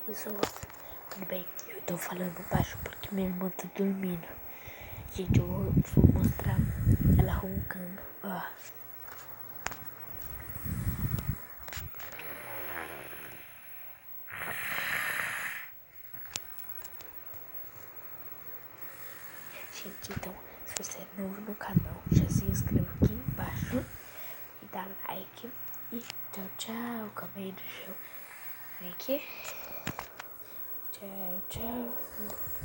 pessoas, tudo bem? Eu tô falando baixo porque minha irmã tá dormindo. Gente, eu vou mostrar ela roncando, ó. Gente, então, se você é novo no canal, já se inscreva aqui embaixo e dá like. E tchau, tchau. Calma aí, deixa eu ver aqui. Tchau, tchau.